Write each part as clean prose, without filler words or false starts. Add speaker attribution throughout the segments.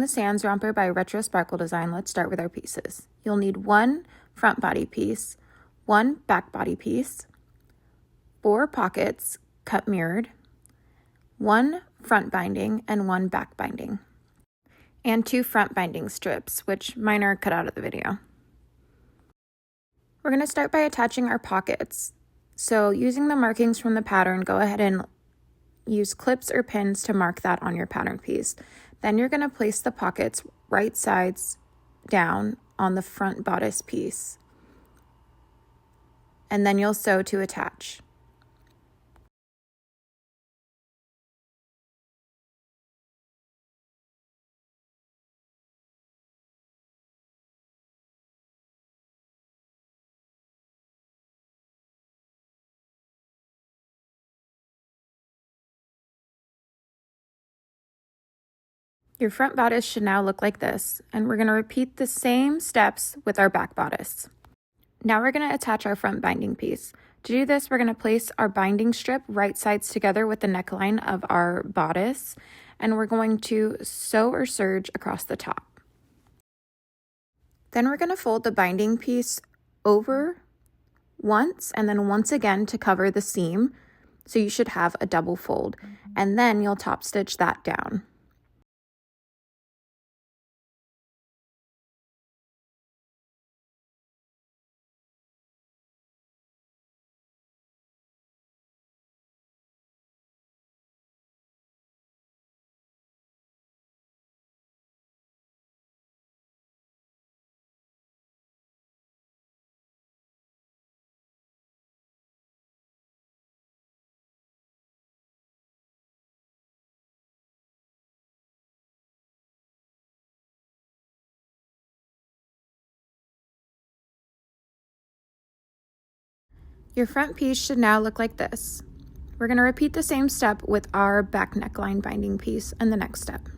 Speaker 1: the Sands Romper by Retro Sparkle Design, let's start with our pieces. You'll need one front body piece, one back body piece, 4 pockets cut mirrored, one front binding and one back binding, and 2 front binding strips, which mine are cut out of the video. We're going to start by attaching our pockets. So using the markings from the pattern, go ahead and use clips or pins to mark that on your pattern piece. Then you're going to place the pockets right sides down on the front bodice piece. And then you'll sew to attach. Your front bodice should now look like this, and we're going to repeat the same steps with our back bodice. Now we're going to attach our front binding piece. To do this, we're going to place our binding strip right sides together with the neckline of our bodice, and we're going to sew or serge across the top. Then we're going to fold the binding piece over once and then once again to cover the seam, so you should have a double fold, and then you'll top stitch that down. Your front piece should now look like this. We're going to repeat the same step with our back neckline binding piece and the next step.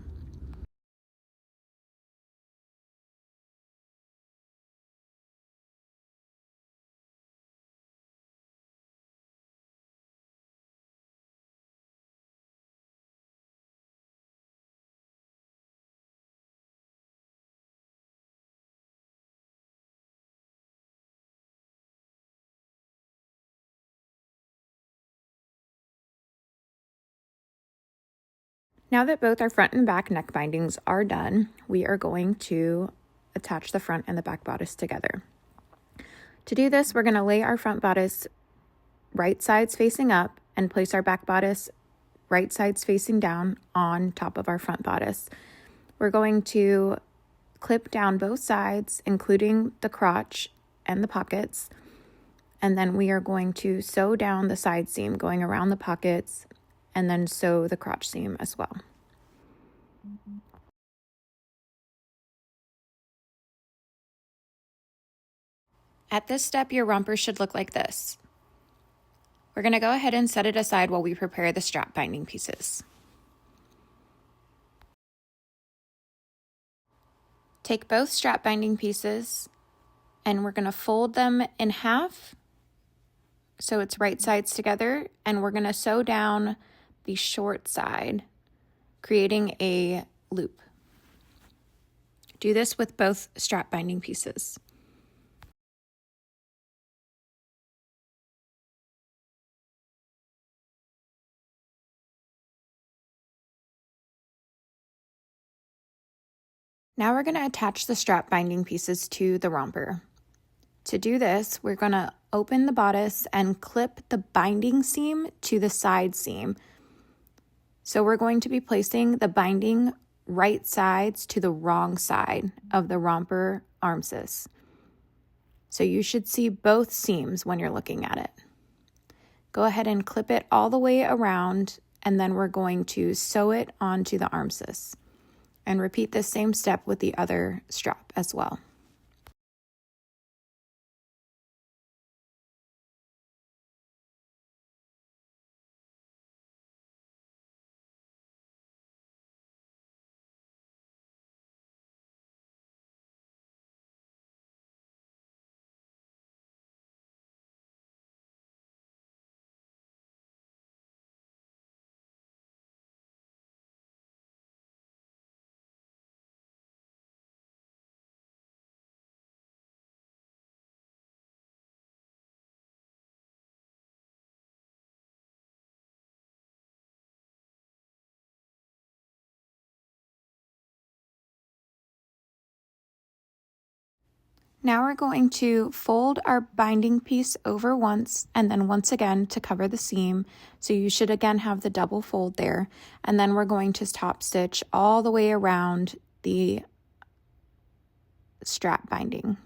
Speaker 1: Now that both our front and back neck bindings are done, we are going to attach the front and the back bodice together. To do this, we're going to lay our front bodice right sides facing up and place our back bodice right sides facing down on top of our front bodice. We're going to clip down both sides, including the crotch and the pockets, and then we are going to sew down the side seam going around the pockets and then sew the crotch seam as well. At this step, your romper should look like this. We're going to go ahead and set it aside while we prepare the strap binding pieces. Take both strap binding pieces and we're going to fold them in half so it's right sides together, and we're going to sew down the short side, creating a loop. Do this with both strap binding pieces. Now we're going to attach the strap binding pieces to the romper. To do this, we're going to open the bodice and clip the binding seam to the side seam. So we're going to be placing the binding right sides to the wrong side of the romper armscissor. So you should see both seams when you're looking at it. Go ahead and clip it all the way around, and then we're going to sew it onto the armscissor. And repeat the same step with the other strap as well. Now we're going to fold our binding piece over once and then once again to cover the seam. So you should again have the double fold there. And then we're going to top stitch all the way around the strap binding.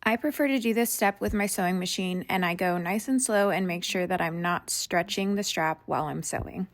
Speaker 1: I prefer to do this step with my sewing machine, and I go nice and slow and make sure that I'm not stretching the strap while I'm sewing.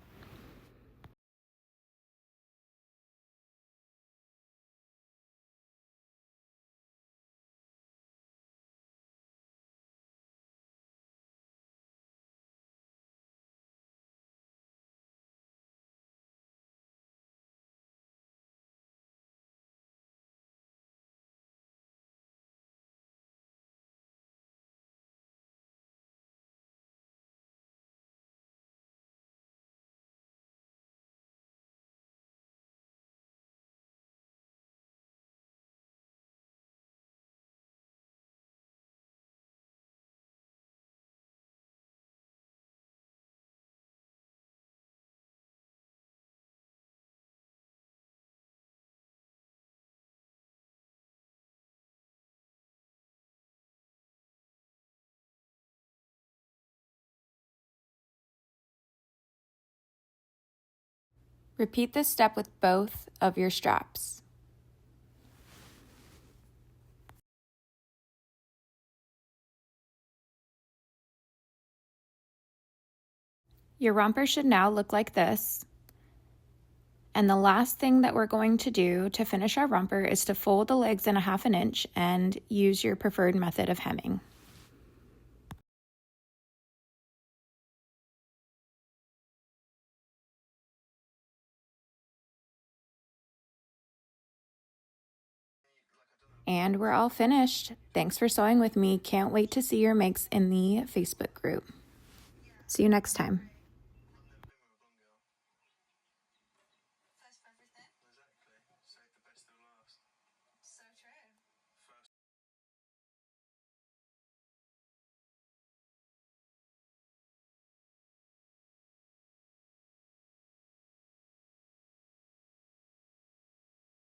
Speaker 1: Repeat this step with both of your straps. Your romper should now look like this. And the last thing that we're going to do to finish our romper is to fold the legs in 1/2 inch and use your preferred method of hemming. And we're all finished. Thanks for sewing with me. Can't wait to see your makes in the Facebook group. See you next time.